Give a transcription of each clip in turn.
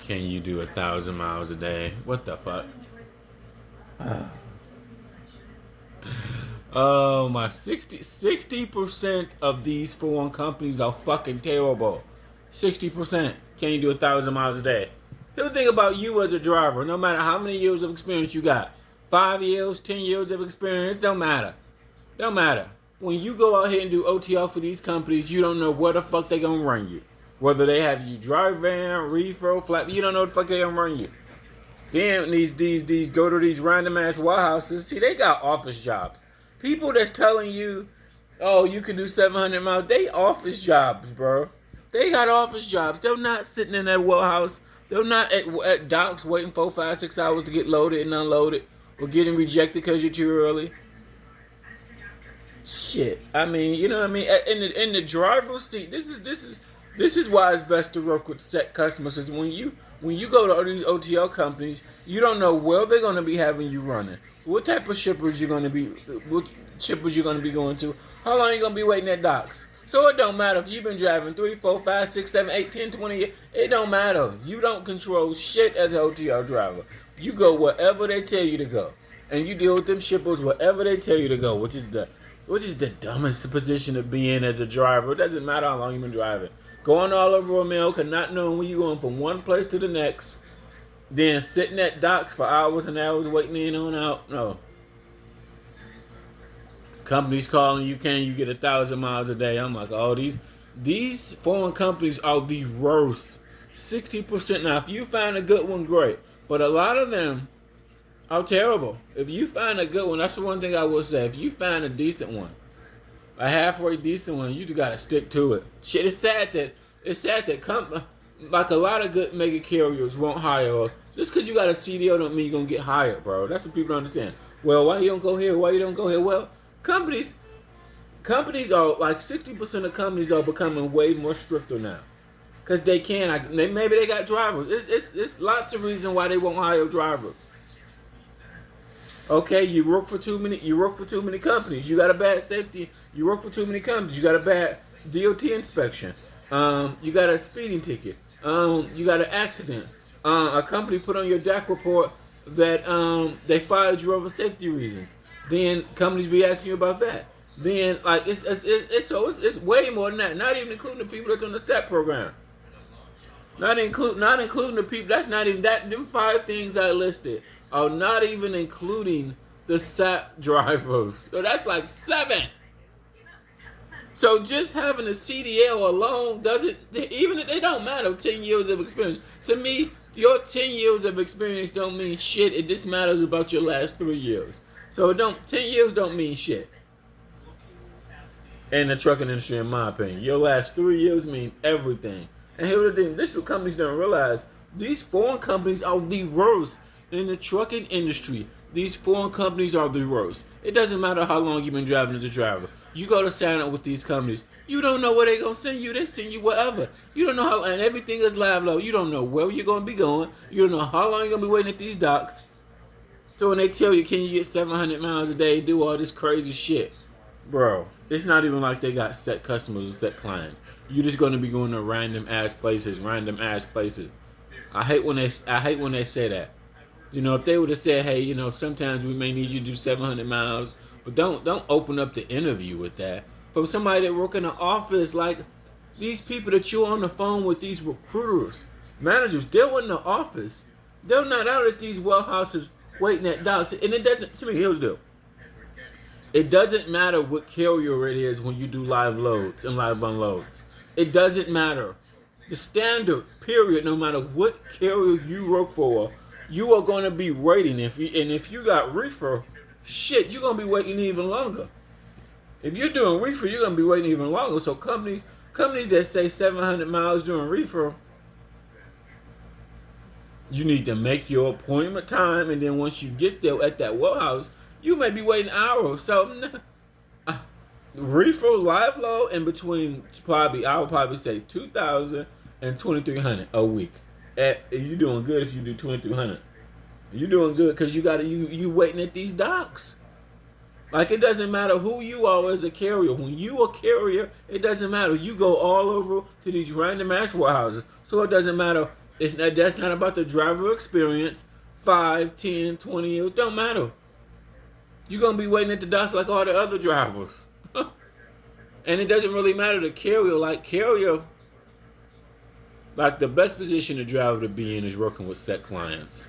Can you do 1,000 miles a day? What the fuck? Oh my, 60% of these foreign companies are fucking terrible. 60%. Can you do 1,000 miles a day? Here's the thing about you as a driver. No matter how many years of experience you got, 5 years, 10 years of experience, don't matter. Don't matter. When you go out here and do OTL for these companies, you don't know where the fuck they gonna run you. Whether they have you drive van, reefer, flat, you don't know what the fuck they gonna run you. Then these go to these random ass warehouses. See, they got office jobs. People that's telling you, oh, you can do 700 miles. They office jobs, bro. They got office jobs. They're not sitting in that warehouse. They're not at docks waiting 4, 5, 6 hours to get loaded and unloaded, or getting rejected because you're too early. Shit. I mean, you know what I mean? In the driver's seat, this is why it's best to work with set customers. Is when you go to these OTL companies, you don't know where they're gonna be having you running. What type of shippers you're gonna be going to? How long you gonna be waiting at docks? So it don't matter if you've been driving 3, 4, 5, 6, 7, 8, 10, 20 years. It don't matter. You don't control shit as an OTL driver. You go wherever they tell you to go, and you deal with them shippers wherever they tell you to go, which is the dumbest position to be in as a driver. It doesn't matter how long you've been driving. Going all over America, not knowing when you're going from one place to the next, then sitting at docks for hours and hours waiting in on out. No. Companies calling you, can you get 1,000 miles a day? I'm like, oh, these foreign companies are the worst. 60%. Now, if you find a good one, great. But a lot of them are terrible. If you find a good one, that's the one thing I will say. If you find a decent one, a halfway decent one, you just gotta stick to it. Shit, it's sad that like a lot of good mega carriers won't hire. Just because you got a CDO don't mean you're gonna get hired, bro. That's what people don't understand. Well, why you don't go here? Why you don't go here? Well, companies are like 60% of companies are becoming way more stricter now. Cause they can. Maybe they got drivers. It's lots of reasons why they won't hire drivers. Okay, you work for too many companies. You got a bad safety. You work for too many companies. You got a bad DOT inspection. You got a speeding ticket. You got an accident. A company put on your DAC report that they fired you over safety reasons. Then companies be asking you about that. Then like it's way more than that. Not even including the people that's on the SAP program. Not including the people. That's not even that. Them 5 things I listed are not even including the SAP drivers. So that's like 7. So just having a CDL alone doesn't, even if they don't matter, 10 years of experience. To me, your 10 years of experience don't mean shit. It just matters about your last 3 years. So 10 years don't mean shit. In the trucking industry, in my opinion. Your last 3 years mean everything. And here's the thing, this companies don't realize, these foreign companies are the worst in the trucking industry. These foreign companies are the worst. It doesn't matter how long you've been driving as a driver. You go to sign up with these companies, you don't know where they're going to send you. They send you wherever. You don't know how, and everything is live low. You don't know where you're going to be going. You don't know how long you're going to be waiting at these docks. So when they tell you, can you get 700 miles a day, do all this crazy shit. Bro, it's not even like they got set customers or set clients. You're just going to be going to random ass places. I hate when they say that. You know, if they would have said, hey, you know, sometimes we may need you to do 700 miles, but don't open up the interview with that. From somebody that work in the office, like these people that you're on the phone with, these recruiters, managers, they're in the office. They're not out at these warehouses waiting at docks. And it doesn't, to me, here's the deal. It doesn't matter what carrier it is when you do live loads and live unloads. It doesn't matter. The standard, period, no matter what carrier you work for, you are going to be waiting. If you got reefer, shit, you're going to be waiting even longer. If you're doing reefer, you're going to be waiting even longer. So companies that say 700 miles doing reefer, you need to make your appointment time, and then once you get there at that warehouse, you may be waiting hours. So reefer live load in between I would probably say 2,000 and 2,300 a week. You're doing good if you do 2,300. You're doing good because you waiting at these docks. Like, it doesn't matter who you are as a carrier. When you a carrier, it doesn't matter. You go all over to these random ass warehouses. So it doesn't matter It's not. That's not about the driver experience. 5, 10, 20 years don't matter. You're gonna be waiting at the docks like all the other drivers, and it doesn't really matter the carrier. Like carrier, like the best position a driver to be in is working with set clients.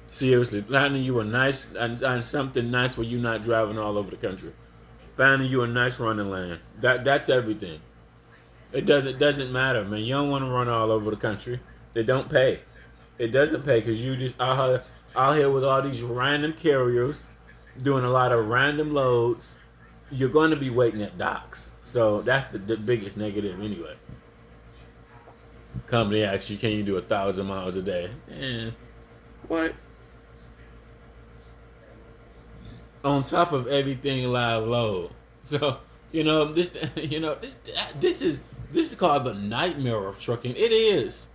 Seriously, finding you a nice and something nice where you're not driving all over the country. Finding you a nice running lane. That's everything. It doesn't matter, man. You don't want to run all over the country. They don't pay. It doesn't pay because you just out here with all these random carriers doing a lot of random loads. You're going to be waiting at docks. So that's the biggest negative anyway. Company asks you, can you do 1,000 miles a day? And what? On top of everything live load. So this is called the nightmare of trucking. It is.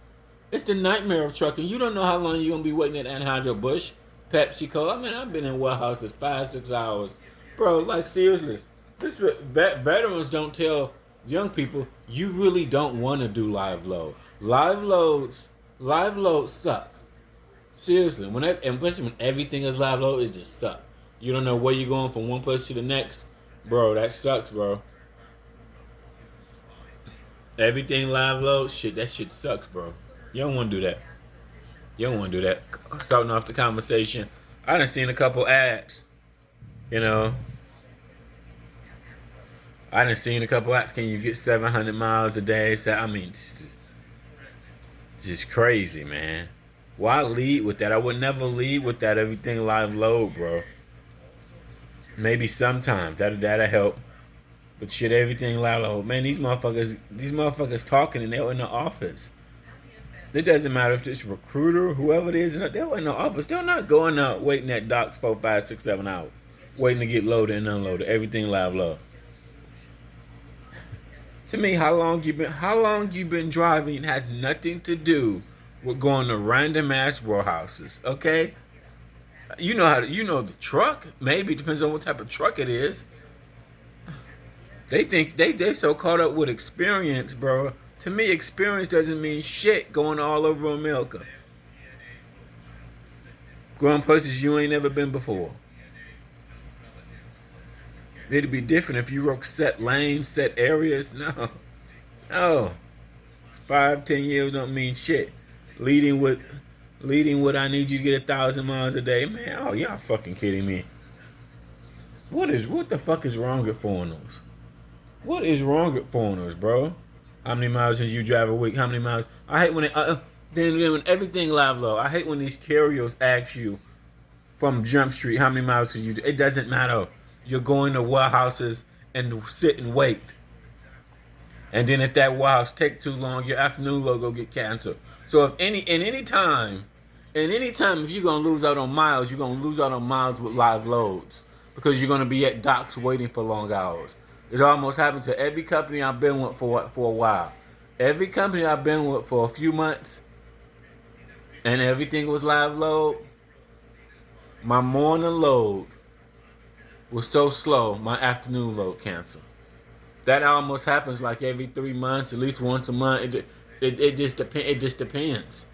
It's the nightmare of trucking. You don't know how long you're gonna be waiting at Anheuser-Busch, Pepsi Cola. I mean, I've been in warehouses 5-6 hours, bro. Like seriously, this veterans don't tell young people you really don't want to do live load. Live loads suck. Seriously, especially when everything is live load, it just suck. You don't know where you're going from one place to the next, bro. That sucks, bro. Everything live load, shit. That shit sucks, bro. You don't want to do that. You don't want to do that. Starting off the conversation, I done seen a couple ads. You know, I done seen a couple ads. Can you get 700 miles a day? So I mean, just crazy, man. Why lead with that? I would never lead with that. Everything live load, bro. Maybe sometimes that'll help. But shit, everything live load. Man, these motherfuckers talking and they're in the office. It doesn't matter if it's a recruiter, whoever it is, they're in the office. They're not going out waiting at docks 4, 5, 6, 7 hours. Waiting to get loaded and unloaded. Everything live load. To me, how long you been driving has nothing to do with going to random ass warehouses. Okay? You know the truck. Maybe it depends on what type of truck it is. They think they so caught up with experience, bro. To me, experience doesn't mean shit going all over America. Going places you ain't never been before. It'd be different if you work set lanes, set areas. No. 5, 10 years don't mean shit. Leading with I need you to get 1,000 miles a day. Man, oh, y'all fucking kidding me. What the fuck is wrong with foreigners? What is wrong with foreigners, bro? How many miles did you drive a week? How many miles? I hate when when everything live low. I hate when these carriers ask you from Jump Street how many miles did you do. It doesn't matter. You're going to warehouses and sit and wait. And then if that warehouse take too long, your afternoon load go get canceled. So if any time if you're gonna lose out on miles, you're gonna lose out on miles with live loads because you're gonna be at docks waiting for long hours. It almost happened to every company I've been with for a while. Every company I've been with for a few months, and everything was live load. My morning load was so slow, my afternoon load canceled. That almost happens like every 3 months, at least once a month. It just depends.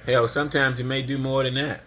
Hell, sometimes it may do more than that.